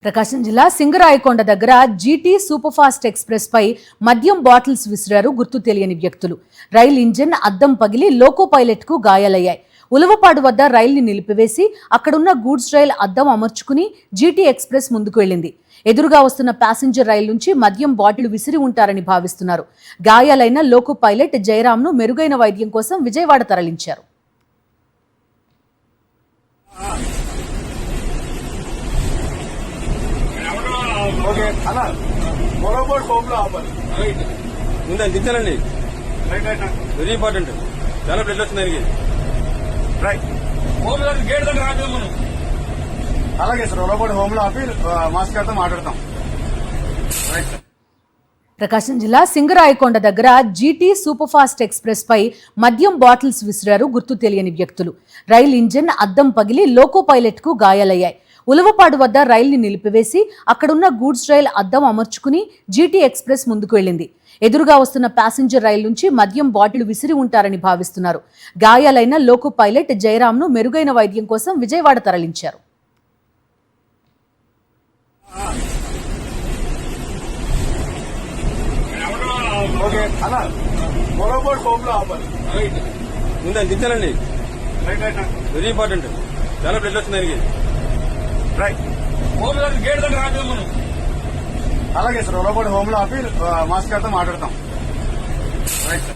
ప్రకాశం జిల్లా సింగరాయకొండ దగ్గర GT super fast express పై మద్యం బాటిల్స్ విసిరారు గుర్తు తెలియని వ్యక్తులు. రైలు ఇంజిన్ అద్దం పగిలి లోకో పైలట్ కు గాయాలయ్యాయి. ఉలవపాడు వద్ద రైలుని నిలిపివేసి అక్కడున్న గూడ్స్ రైల్ అద్దం అమర్చుకుని జీటీ ఎక్స్ప్రెస్ ముందుకు వెళ్లింది. ఎదురుగా వస్తున్న ప్యాసింజర్ రైలు నుంచి మద్యం బాటిల్ విసిరి ఉంటారని భావిస్తున్నారు. గాయాలైన లోకో పైలట్ జయరాంను మెరుగైన వైద్యం కోసం విజయవాడ తరలించారు. ఓకే అలా మొలబోర్డ్ హోమ్లో ఆపాలి ఉందని దించాలండి. Right right very important. చాలా బ్లడ్ వస్తుంది దానికి. రైట్ హోమ్ గేట్ దగ్గర రాదు మనం. అలాగే సార్ మొలబోర్డ్ హోమ్లో ఆపి మాస్క్ గారితో మాట్లాడతాం. రైట్. ప్రకాశం జిల్లా సింగరాయకొండ దగ్గర జీటీ సూపర్ ఫాస్ట్ ఎక్స్ప్రెస్ పై మద్యం బాటిల్స్ విసిరారు గుర్తు తెలియని వ్యక్తులు. రైలు ఇంజిన్ అద్దం పగిలి లోకో పైలట్ కు గాయాలయ్యాయి. ఉలవపాడు వద్ద రైలుని నిలిపివేసి అక్కడున్న గూడ్స్ రైల్ అద్దం అమర్చుకుని జీటీ ఎక్స్ప్రెస్ ముందుకు వెళ్లింది. ఎదురుగా వస్తున్న ప్యాసింజర్ రైలు నుంచి మద్యం బాటిల్ విసిరి ఉంటారని భావిస్తున్నారు. గాయాలైన లోకో పైలట్ జయరాంను మెరుగైన వైద్యం కోసం విజయవాడ తరలించారు. ఓకే అలా మొలబోర్డ్ హోమ్లో ఆపాలి ఉందని దించాలండి. Right right very important. చాలా బ్లడ్ వస్తుంది దానికి. రైట్ హోమ్ గేట్ దగ్గర రాదు మనం. అలాగే సార్ మొలబోర్డ్ హోమ్లో ఆపి మాస్క్ గారితో మాట్లాడతాం. రైట్.